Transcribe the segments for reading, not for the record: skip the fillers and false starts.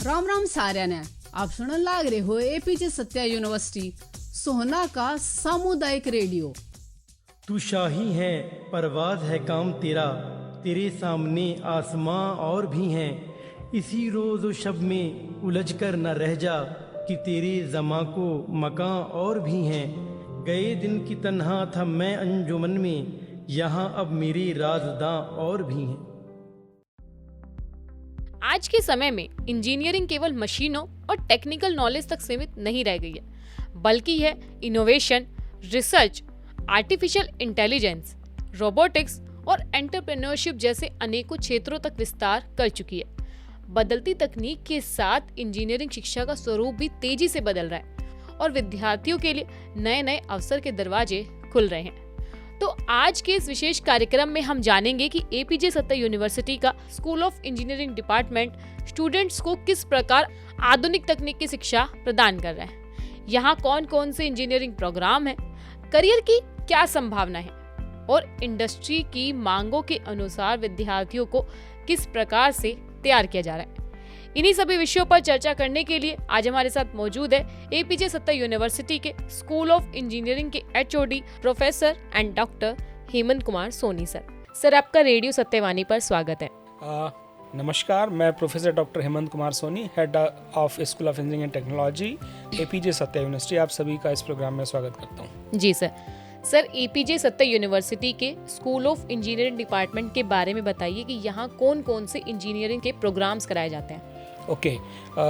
राम राम साਰਿਆਂ ने आप सुनने लाग रहे हो एपीजे सत्या यूनिवर्सिटी सोहना का सामुदायिक रेडियो। तू शाही है परवाज है काम तेरा, तेरे सामने आसमां और भी हैं। इसी रोज शब में उलझ कर न रह जा कि तेरे जमा को मकां और भी हैं। गए दिन की तन्हा था मैं अंजुमन में, यहाँ अब मेरे राज़दां और भी हैं। आज के समय में इंजीनियरिंग केवल मशीनों और टेक्निकल नॉलेज तक सीमित नहीं रह गई है, बल्कि यह innovation, research, artificial intelligence, robotics और एंटरप्रेन्योरशिप जैसे अनेकों क्षेत्रों तक विस्तार कर चुकी है। बदलती तकनीक के साथ इंजीनियरिंग शिक्षा का स्वरूप भी तेजी से बदल रहा है और विद्यार्थियों के लिए नए नए अवसर के दरवाजे खुल रहे हैं। तो आज के इस विशेष कार्यक्रम में हम जानेंगे कि एपीजे सत्या यूनिवर्सिटी का school of engineering department students को किस प्रकार आधुनिक तकनीक की शिक्षा प्रदान कर रहा है, यहाँ कौन कौन से इंजीनियरिंग प्रोग्राम है, करियर की क्या संभावना है और इंडस्ट्री की मांगों के अनुसार विद्यार्थियों को किस प्रकार से तैयार किया जा रहा है। इन्हीं सभी विषयों पर चर्चा करने के लिए आज हमारे साथ मौजूद है एपीजे सत्या यूनिवर्सिटी के स्कूल ऑफ इंजीनियरिंग के HOD professor and doctor Hemant Kumar Soni sir. Sir, आपका रेडियो सत्यवाणी पर स्वागत है। नमस्कार, मैं professor doctor Hemant Kumar Soni, head of school of engineering and technology, APJ Satya university. आप सभी का इस प्रोग्राम में स्वागत करता हूँ। जी सर, एपीजे सत्या यूनिवर्सिटी के स्कूल ऑफ इंजीनियरिंग डिपार्टमेंट के बारे में बताइए कि यहाँ कौन कौन से इंजीनियरिंग के प्रोग्राम्स कराए जाते हैं। Okay,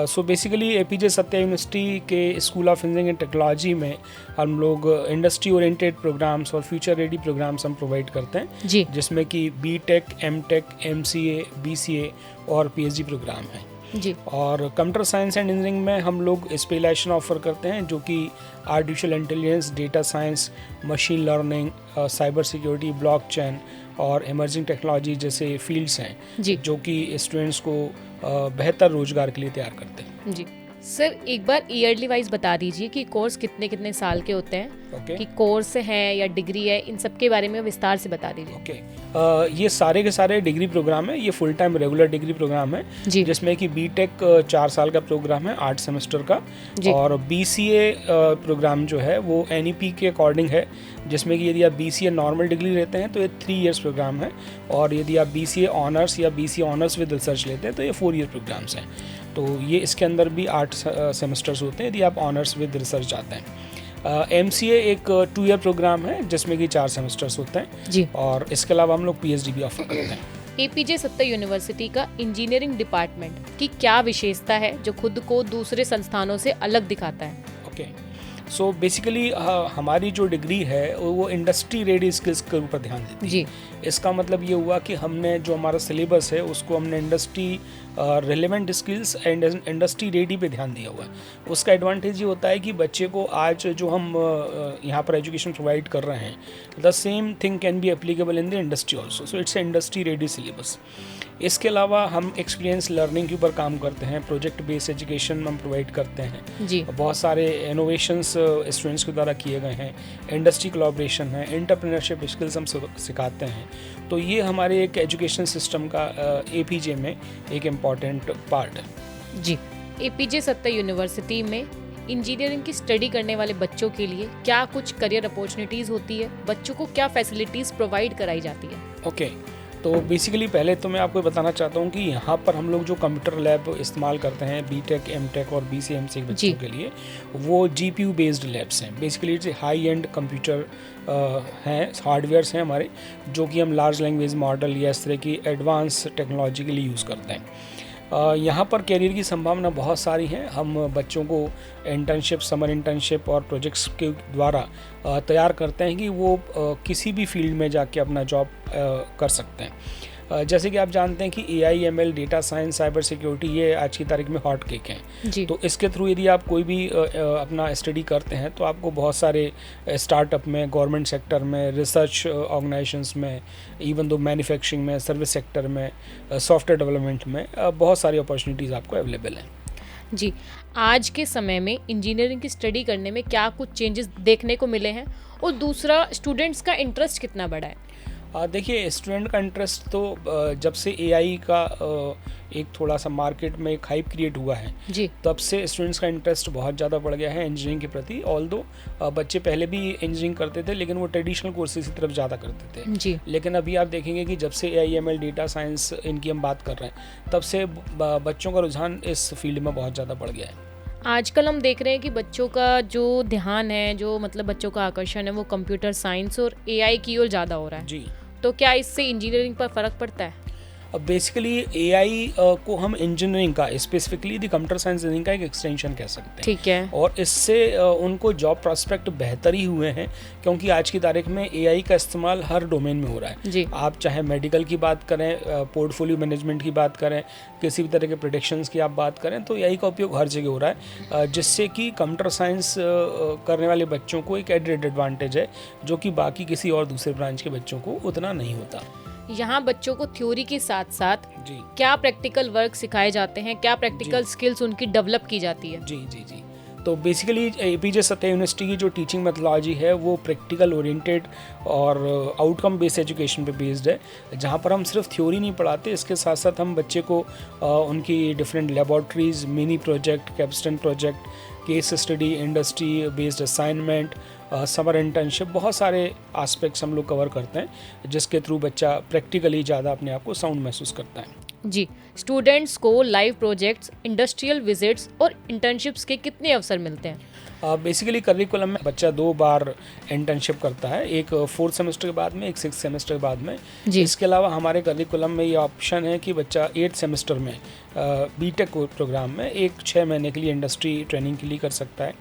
so basically APJ Satya university के school of engineering and technology में हम लोग इंडस्ट्री ओरिएंटेड प्रोग्राम्स और फ्यूचर रेडी प्रोग्राम्स हम प्रोवाइड करते हैं जी, जिसमें कि बीटेक, एमटेक, एमसीए, बीसीए और पीएचडी प्रोग्राम है जी। और कंप्यूटर साइंस एंड इंजीनियरिंग में हम लोग स्पेशलाइजेशन ऑफर करते हैं, जो कि artificial intelligence, data science, machine learning, cyber security, blockchain और इमर्जिंग टेक्नोलॉजी जैसे फील्ड्स हैं जी, जो कि स्टूडेंट्स को बेहतर रोजगार के लिए तैयार करते हैं जी। सर, एक बार ईयरली वाइज बता दीजिए कि कोर्स कितने कितने साल के होते हैं, कि कोर्स है या डिग्री है, इन सब के बारे में विस्तार से बता दीजिए। ये सारे के सारे डिग्री प्रोग्राम है, ये full time regular degree program है जी, जिसमें कि बीटेक 4 साल का प्रोग्राम है 8 सेमेस्टर का, और बीसीए प्रोग्राम जो है वो एनईपी के अकॉर्डिंग है, जिसमें कि यदि आप बीसीए नॉर्मल डिग्री लेते हैं तो ये 3 इयर्स प्रोग्राम है, और यदि आप बीसीए ऑनर्स या बीसीए ऑनर्स विद रिसर्च लेते हैं तो ये 4 ईयर प्रोग्राम्स हैं। तो ये इसके अंदर भी 8 सेमेस्टर्स होते हैं यदि आप ऑनर्स विद रिसर्च जाते हैं। एमसीए एक 2 ईयर प्रोग्राम है जिसमें कि 4 सेमेस्टर्स होते हैं जी, और इसके अलावा हम लोग पीएचडी भी ऑफर करते हैं। एपीजे सत्या यूनिवर्सिटी का इंजीनियरिंग डिपार्टमेंट की क्या विशेषता है जो खुद को दूसरे संस्थानों से अलग दिखाता है? ओके, सो बेसिकली हमारी जो डिग्री है वो इंडस्ट्री रेडी स्किल्स के ऊपर ध्यान देती है जी। इसका मतलब ये हुआ कि हमने जो हमारा सिलेबस है उसको हमने industry relevant skills and industry ready पे ध्यान दिया हुआ है। उसका एडवांटेज ये होता है कि बच्चे को आज जो हम यहाँ पर एजुकेशन प्रोवाइड कर रहे हैं, the same thing can be applicable in the industry also, so it's industry ready syllabus. इसके अलावा हम एक्सपीरियंस लर्निंग के ऊपर काम करते हैं, प्रोजेक्ट बेस्ड एजुकेशन हम प्रोवाइड करते हैं जी। बहुत सारे इनोवेशंस स्टूडेंट्स के द्वारा किए गए हैं, इंडस्ट्री कोलैबोरेशन है, एंटरप्रेन्योरशिप स्किल्स हम सिखाते हैं। तो ये हमारे एक एजुकेशन सिस्टम का एपीजे में एक इम्पॉर्टेंट पार्ट है जी। एपीजे सत्या यूनिवर्सिटी में इंजीनियरिंग की स्टडी करने वाले बच्चों के लिए क्या कुछ करियर अपॉर्चुनिटीज़ होती है, बच्चों को क्या फैसिलिटीज़ प्रोवाइड कराई जाती है? ओके, तो बेसिकली पहले तो मैं आपको बताना चाहता हूँ कि यहाँ पर हम लोग जो कंप्यूटर लैब इस्तेमाल करते हैं बीटेक, एमटेक और बीसीए, एमसीए के बच्चों के लिए, वो जीपीयू बेस्ड लैब्स हैं। बेसिकली हाई एंड कंप्यूटर हैं, हार्डवेयर्स हैं हमारे, जो कि हम लार्ज लैंग्वेज मॉडल या इस तरह की एडवांस टेक्नोलॉजी के लिए यूज़ करते हैं। यहाँ पर कैरियर की संभावना बहुत सारी है। हम बच्चों को इंटर्नशिप, समर इंटर्नशिप और प्रोजेक्ट्स के द्वारा तैयार करते हैं कि वो किसी भी फील्ड में जाके अपना जॉब कर सकते हैं। जैसे कि आप जानते हैं कि AI, ML, data science, cyber security ये आज की तारीख में हॉट केक हैं। तो इसके थ्रू यदि आप कोई भी अपना स्टडी करते हैं तो आपको बहुत सारे स्टार्टअप में, गवर्नमेंट सेक्टर में, रिसर्च ऑर्गेनाइजेशंस में, इवन दो मैन्युफैक्चरिंग में, सर्विस सेक्टर में, सॉफ्टवेयर डेवलपमेंट में बहुत सारी अपॉर्चुनिटीज़ आपको अवेलेबल हैं जी। आज के समय में इंजीनियरिंग की स्टडी करने में क्या कुछ चेंजेस देखने को मिले हैं, और दूसरा स्टूडेंट्स का इंटरेस्ट कितना बढ़ा है? देखिए, स्टूडेंट का इंटरेस्ट तो जब से एआई का एक थोड़ा सा मार्केट में एक हाइप क्रिएट हुआ है जी, तब से स्टूडेंट्स का इंटरेस्ट बहुत ज़्यादा बढ़ गया है इंजीनियरिंग के प्रति। ऑल्दो बच्चे पहले भी इंजीनियरिंग करते थे लेकिन वो ट्रेडिशनल कोर्सेज की तरफ ज़्यादा करते थे जी, लेकिन अभी आप देखेंगे कि जब से AIML डेटा साइंस इनकी हम बात कर रहे हैं तब से बच्चों का रुझान इस फील्ड में बहुत ज़्यादा बढ़ गया है। आजकल हम देख रहे हैं कि बच्चों का जो ध्यान है, जो मतलब बच्चों का आकर्षण है, वो कंप्यूटर साइंस और AI की ओर ज़्यादा हो रहा है। जी, तो क्या इससे इंजीनियरिंग पर फ़र्क पड़ता है? अब बेसिकली AI को हम इंजीनियरिंग का specifically the computer science engineering का एक एक्सटेंशन कह सकते हैं। ठीक है। और इससे उनको जॉब प्रॉस्पेक्ट बेहतर ही हुए हैं क्योंकि आज की तारीख में AI का इस्तेमाल हर डोमेन में हो रहा है। जी, आप चाहे मेडिकल की बात करें, पोर्टफोलियो मैनेजमेंट की बात करें, किसी भी तरह के प्रोडिक्शंस की आप बात करें तो AI का उपयोग हर जगह हो रहा है, जिससे कि कंप्यूटर साइंस करने वाले बच्चों को एक एडेड एडवांटेज है जो कि बाकी किसी और दूसरे ब्रांच के बच्चों को उतना नहीं होता। यहाँ बच्चों को थ्योरी के साथ साथ जी क्या प्रैक्टिकल वर्क सिखाए जाते हैं, क्या प्रैक्टिकल स्किल्स उनकी डेवलप की जाती है? जी जी जी तो बेसिकली APJ सत्या यूनिवर्सिटी की जो टीचिंग मेथोलॉजी है वो प्रैक्टिकल ओरिएंटेड और आउटकम बेस्ड एजुकेशन पे बेस्ड है, जहाँ पर हम सिर्फ थ्योरी नहीं पढ़ाते, इसके साथ साथ हम बच्चे को उनकी different laboratories, mini project, Capstan project, case study, industry based assignment, summer internship, बहुत सारे एस्पेक्ट्स हम लोग कवर करते हैं जिसके थ्रू बच्चा प्रैक्टिकली ज़्यादा अपने आप को साउंड महसूस करता है। जी, स्टूडेंट्स को लाइव प्रोजेक्ट्स, इंडस्ट्रियल विजिट्स और इंटर्नशिप्स के कितने अवसर मिलते हैं? बेसिकली करिकुलम में बच्चा 2 बार इंटर्नशिप करता है, एक 4th सेमेस्टर के बाद में, एक 6th सेमेस्टर के बाद में। जी, इसके अलावा हमारे करिकुलम में ये ऑप्शन है कि बच्चा 8th सेमेस्टर में BTech प्रोग्राम में एक 6 महीने के लिए इंडस्ट्री ट्रेनिंग के लिए कर सकता है।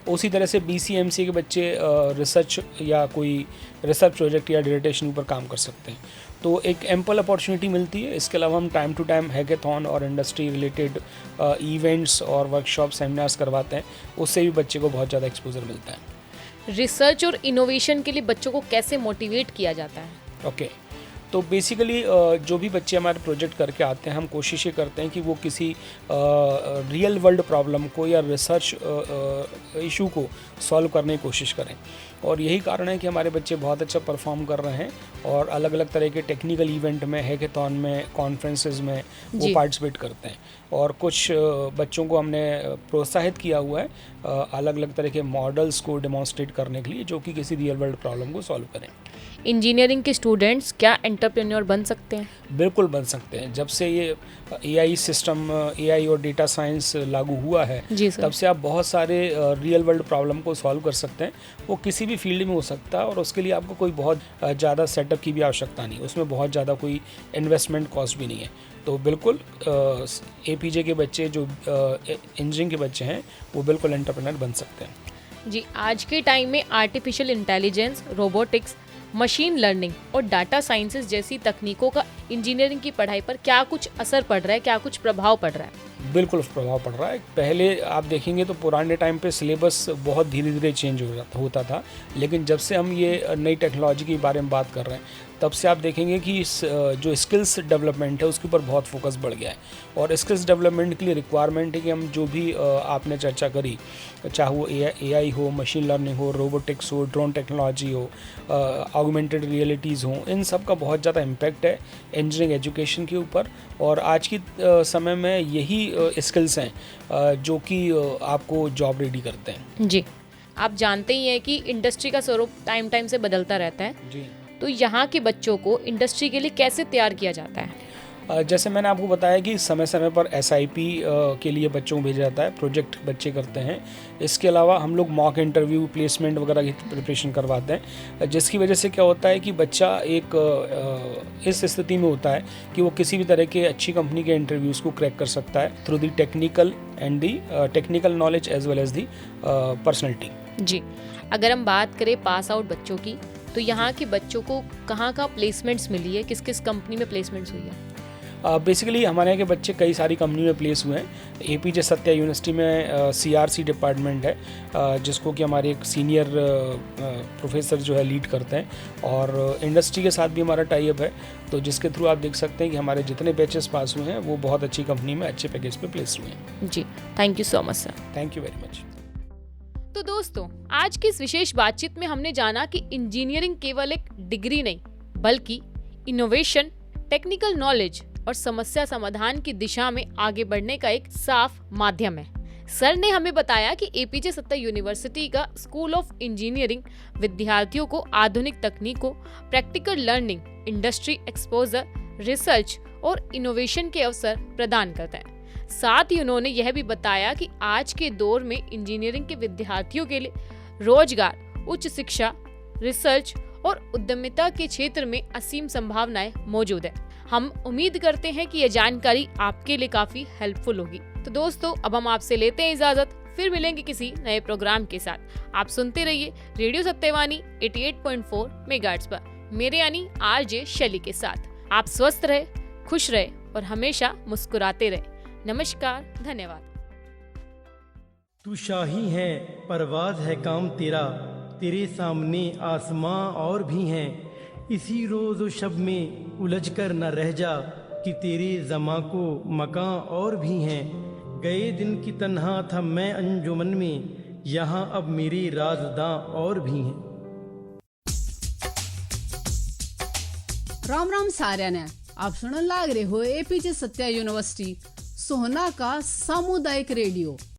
उसी तरह से BCMC के बच्चे रिसर्च या कोई रिसर्च प्रोजेक्ट या डिसर्टेशन पर काम कर सकते हैं, तो एक एम्पल अपॉर्चुनिटी मिलती है। इसके अलावा हम टाइम टू टाइम हैकेथॉन और इंडस्ट्री रिलेटेड इवेंट्स और वर्कशॉप, सेमिनार्स करवाते हैं, उससे भी बच्चे को बहुत ज़्यादा एक्सपोजर मिलता है। रिसर्च और इनोवेशन के लिए बच्चों को कैसे मोटिवेट किया जाता है? ओके, तो बेसिकली जो भी बच्चे हमारे प्रोजेक्ट करके आते हैं हम कोशिश ये करते हैं कि वो किसी रियल वर्ल्ड प्रॉब्लम को या रिसर्च इशू को सॉल्व करने की कोशिश करें, और यही कारण है कि हमारे बच्चे बहुत अच्छा परफॉर्म कर रहे हैं और अलग अलग तरह के टेक्निकल इवेंट में, हैकेथॉन में, कॉन्फ्रेंसेस में वो पार्टिसिपेट करते हैं। और कुछ बच्चों को हमने प्रोत्साहित किया हुआ है अलग अलग तरह के मॉडल्स को डेमोन्स्ट्रेट करने के लिए जो कि किसी रियल वर्ल्ड प्रॉब्लम को सॉल्व करें। इंजीनियरिंग के स्टूडेंट्स क्या एंटरप्रेन्योर बन सकते हैं? बिल्कुल बन सकते हैं। जब से ये AI सिस्टम, AI और डेटा साइंस लागू हुआ है जी सर। तब से आप बहुत सारे रियल वर्ल्ड प्रॉब्लम को सॉल्व कर सकते हैं। वो किसी भी फील्ड में हो सकता है और उसके लिए आपको कोई बहुत ज़्यादा सेटअप की भी आवश्यकता नहीं, उसमें बहुत ज़्यादा कोई इन्वेस्टमेंट कॉस्ट भी नहीं है। तो बिल्कुल APJ के बच्चे जो इंजीनियरिंग के बच्चे हैं वो बिल्कुल एंटरप्रेन्योर बन सकते हैं। जी, आज के टाइम में artificial intelligence, robotics, machine learning और डाटा साइंसेस जैसी तकनीकों का इंजीनियरिंग की पढ़ाई पर क्या कुछ असर पड़ रहा है, क्या कुछ प्रभाव पड़ रहा है? बिल्कुल प्रभाव पड़ रहा है। पहले आप देखेंगे तो पुराने टाइम पे सिलेबस बहुत धीरे धीरे चेंज होता था, लेकिन जब से हम ये नई टेक्नोलॉजी के बारे में बात कर रहे हैं तब से आप देखेंगे कि जो स्किल्स डेवलपमेंट है उसके ऊपर बहुत फोकस बढ़ गया है। और स्किल्स डेवलपमेंट के लिए रिक्वायरमेंट है कि हम जो भी आपने चर्चा करी, चाहे वो AI हो, मशीन लर्निंग हो, रोबोटिक्स हो, ड्रोन टेक्नोलॉजी हो, ऑगमेंटेड रियलिटीज़ हो, इन सब का बहुत ज़्यादा इम्पैक्ट है इंजीनियरिंग एजुकेशन के ऊपर। और आज की समय में यही स्किल्स हैं जो कि आपको जॉब रेडी करते हैं। जी, आप जानते ही हैं कि इंडस्ट्री का स्वरूप टाइम टाइम से बदलता रहता है, जी, तो यहाँ के बच्चों को इंडस्ट्री के लिए कैसे तैयार किया जाता है? जैसे मैंने आपको बताया कि समय समय पर SIP के लिए बच्चों को भेजा जाता है, प्रोजेक्ट बच्चे करते हैं। इसके अलावा हम लोग मॉक इंटरव्यू, प्लेसमेंट वगैरह की प्रिपरेशन करवाते हैं, जिसकी वजह से क्या होता है कि बच्चा एक इस स्थिति में होता है कि वो किसी भी तरह के अच्छी कंपनी के इंटरव्यूज़ को क्रैक कर सकता है through the technical and the technical knowledge as well as the personality. जी, अगर हम बात करें पास आउट बच्चों की, तो यहाँ के बच्चों को कहाँ प्लेसमेंट्स मिली है, किस किस कंपनी में प्लेसमेंट्स हुई है? बेसिकली हमारे यहाँ के बच्चे कई सारी कंपनी में प्लेस हुए हैं। APJ सत्या यूनिवर्सिटी में CRC डिपार्टमेंट है जिसको कि हमारे एक सीनियर प्रोफेसर जो है लीड करते हैं, और इंडस्ट्री के साथ भी हमारा टाई अप है, तो जिसके थ्रू आप देख सकते हैं कि हमारे जितने बैचेस पास हुए हैं वो बहुत अच्छी कंपनी में अच्छे पैकेज पे प्लेस हुए हैं। जी, thank you so much sir. Thank you very much. तो दोस्तों, आज की इस विशेष बातचीत में हमने जाना कि इंजीनियरिंग केवल एक डिग्री नहीं बल्कि इनोवेशन, टेक्निकल नॉलेज और समस्या समाधान की दिशा में आगे बढ़ने का एक साफ माध्यम है। सर ने हमें बताया कि एपीजे सत्ता यूनिवर्सिटी का स्कूल ऑफ इंजीनियरिंग विद्यार्थियों को आधुनिक तकनीकों, practical learning, industry exposure, research और इनोवेशन के अवसर प्रदान करता है। साथ ही उन्होंने यह भी बताया कि आज के दौर में इंजीनियरिंग के विद्यार्थियों के लिए रोजगार, उच्च शिक्षा, रिसर्च और उद्यमिता के क्षेत्र में असीम संभावनाएं मौजूद है। हम उम्मीद करते हैं कि यह जानकारी आपके लिए काफी हेल्पफुल होगी। तो दोस्तों, अब हम आपसे लेते हैं इजाजत, फिर मिलेंगे किसी नए प्रोग्राम के साथ। आप सुनते रहिए रेडियो सत्यवाणी 88.4 मेगाहर्ट्ज पर, मेरे यानी आरजे शैली के साथ। आप स्वस्थ रहे, खुश रहे और हमेशा मुस्कुराते रहे। नमस्कार, धन्यवाद। तू शाही है, परवाज है काम तेरा, तेरे सामने आसमां और भी हैं। इसी रोज़ व शब में उलझ कर न रह जा कि तेरे ज़मां को मकां और भी हैं। गए दिन की तन्हा था मैं अंजुमन में, यहाँ अब मेरे राज़दां और भी हैं। राम राम साਰਿਆਂ ਨੇ। आप सुनने लाग रहे हो एपीजे सत्या यूनिवर्सिटी सोहना का सामुदायिक रेडियो।